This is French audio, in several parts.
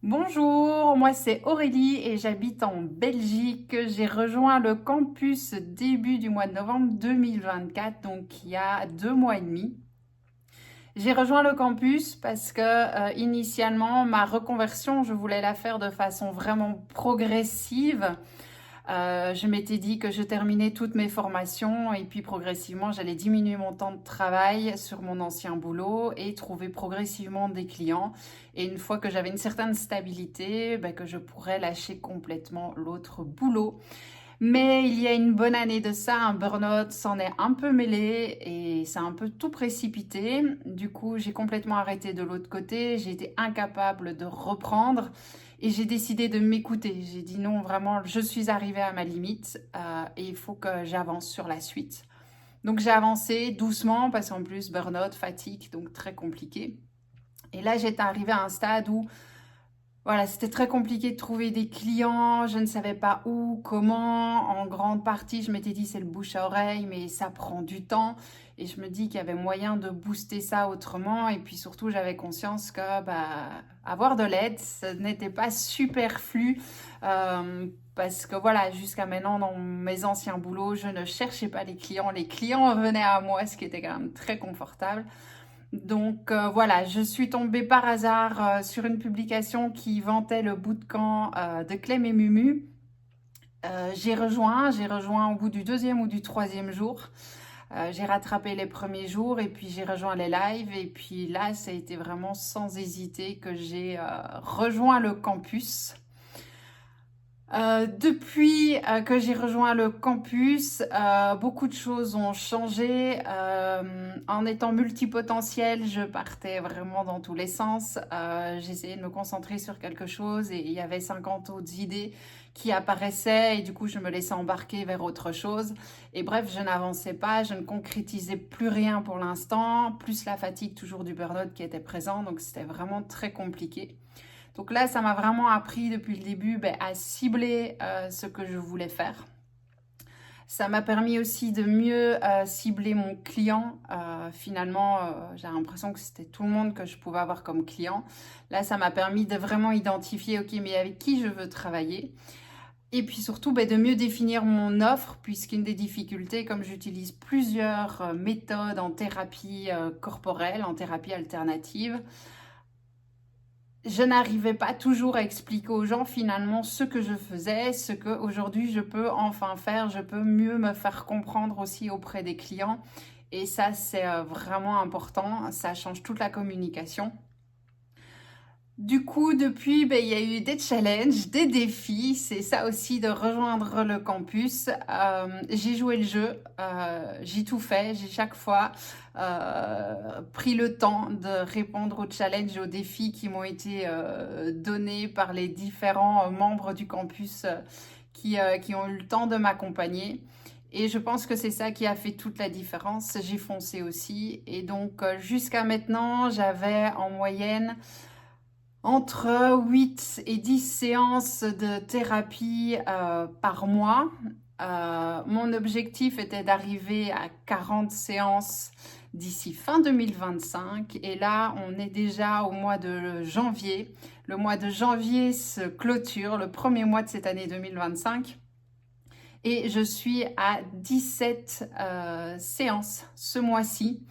Bonjour, moi c'est Aurélie et j'habite en Belgique. J'ai rejoint le campus début du mois de novembre 2024, donc il y a 2 mois et demi. J'ai rejoint le campus parce que initialement ma reconversion, je voulais la faire de façon vraiment progressive. Je m'étais dit que je terminais toutes mes formations et puis progressivement j'allais diminuer mon temps de travail sur mon ancien boulot et trouver progressivement des clients. Et une fois que j'avais une certaine stabilité, ben, que je pourrais lâcher complètement l'autre boulot. Mais il y a une bonne année de ça, un burn-out s'en est un peu mêlé et ça a un peu tout précipité. Du coup, j'ai complètement arrêté de l'autre côté. J'ai été incapable de reprendre et j'ai décidé de m'écouter. J'ai dit non, vraiment, je suis arrivée à ma limite et il faut que j'avance sur la suite. Donc j'ai avancé doucement parce qu'en plus, burn-out, fatigue, donc très compliqué. Et là, j'étais arrivée à un stade où voilà, c'était très compliqué de trouver des clients, je ne savais pas où, comment. En grande partie, je m'étais dit c'est le bouche à oreille, mais ça prend du temps. Et je me dis qu'il y avait moyen de booster ça autrement. Et puis surtout, j'avais conscience que avoir de l'aide, ce n'était pas superflu. Parce que voilà, jusqu'à maintenant, dans mes anciens boulots, je ne cherchais pas les clients. Les clients venaient à moi, ce qui était quand même très confortable. Donc voilà, je suis tombée par hasard sur une publication qui vantait le bootcamp de Clem et Mumu. J'ai rejoint au bout du deuxième ou du troisième jour. J'ai rattrapé les premiers jours et puis j'ai rejoint les lives. Et puis là, ça a été vraiment sans hésiter que j'ai rejoint le campus. Depuis que j'ai rejoint le campus, beaucoup de choses ont changé. En étant multipotentiel, je partais vraiment dans tous les sens. J'essayais de me concentrer sur quelque chose et il y avait 50 autres idées qui apparaissaient et du coup je me laissais embarquer vers autre chose. Et bref, je n'avançais pas, je ne concrétisais plus rien pour l'instant, plus la fatigue toujours du burn-out qui était présent, donc c'était vraiment très compliqué. Donc là, ça m'a vraiment appris depuis le début à cibler ce que je voulais faire. Ça m'a permis aussi de mieux cibler mon client. Finalement, j'ai l'impression que c'était tout le monde que je pouvais avoir comme client. Là, ça m'a permis de vraiment identifier, ok, mais avec qui je veux travailler. Et puis surtout, de mieux définir mon offre, puisqu'une des difficultés, comme j'utilise plusieurs méthodes en thérapie corporelle, en thérapie alternative, je n'arrivais pas toujours à expliquer aux gens finalement ce que je faisais, ce que aujourd'hui je peux enfin faire, je peux mieux me faire comprendre aussi auprès des clients. Et ça, c'est vraiment important, ça change toute la communication. Du coup, depuis, il y a eu des challenges, des défis. C'est ça aussi de rejoindre le campus. J'ai joué le jeu, j'ai tout fait, j'ai chaque fois pris le temps de répondre aux challenges, aux défis qui m'ont été donnés par les différents membres du campus qui ont eu le temps de m'accompagner. Et je pense que c'est ça qui a fait toute la différence. J'ai foncé aussi. Et donc, jusqu'à maintenant, j'avais en moyenne entre 8 et 10 séances de thérapie par mois. Mon objectif était d'arriver à 40 séances d'ici fin 2025. Et là, on est déjà au mois de janvier. Le mois de janvier se clôture, le premier mois de cette année 2025. Et je suis à 17 séances ce mois-ci.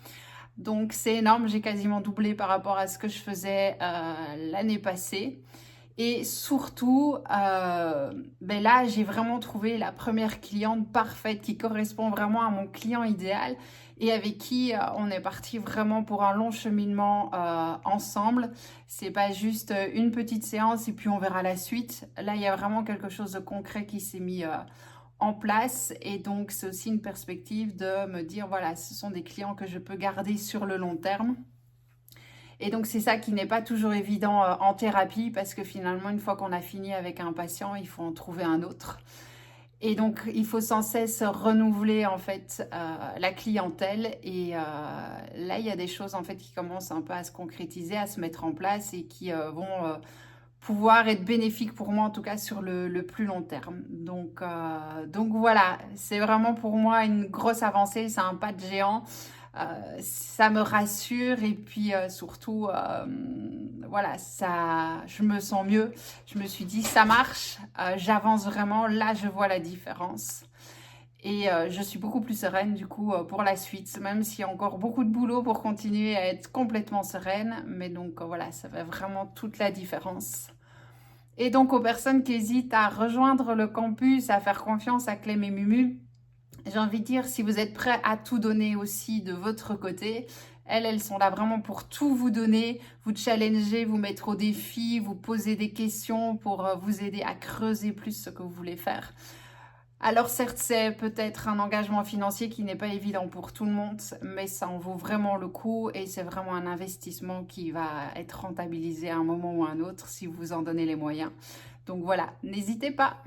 Donc c'est énorme, j'ai quasiment doublé par rapport à ce que je faisais l'année passée. Et surtout, là, j'ai vraiment trouvé la première cliente parfaite qui correspond vraiment à mon client idéal et avec qui on est parti vraiment pour un long cheminement ensemble. C'est pas juste une petite séance et puis on verra la suite. Là, il y a vraiment quelque chose de concret qui s'est mis en place et donc c'est aussi une perspective de me dire voilà, ce sont des clients que je peux garder sur le long terme. Et donc c'est ça qui n'est pas toujours évident en thérapie parce que finalement une fois qu'on a fini avec un patient, il faut en trouver un autre. Et donc il faut sans cesse renouveler en fait la clientèle et là il y a des choses en fait qui commencent un peu à se concrétiser, à se mettre en place et qui vont pouvoir être bénéfique pour moi en tout cas sur le plus long terme. Donc voilà, c'est vraiment pour moi une grosse avancée, c'est un pas de géant. Ça me rassure et puis surtout, voilà, je me sens mieux. Je me suis dit, ça marche, j'avance vraiment, là je vois la différence. Et je suis beaucoup plus sereine du coup pour la suite, même s'il y a encore beaucoup de boulot pour continuer à être complètement sereine. Mais donc voilà, ça fait vraiment toute la différence. Et donc aux personnes qui hésitent à rejoindre le campus, à faire confiance à Clem et Mumu, j'ai envie de dire, si vous êtes prêts à tout donner aussi de votre côté, elles sont là vraiment pour tout vous donner, vous challenger, vous mettre au défi, vous poser des questions pour vous aider à creuser plus ce que vous voulez faire. Alors certes, c'est peut-être un engagement financier qui n'est pas évident pour tout le monde, mais ça en vaut vraiment le coup et c'est vraiment un investissement qui va être rentabilisé à un moment ou à un autre si vous en donnez les moyens. Donc voilà, n'hésitez pas.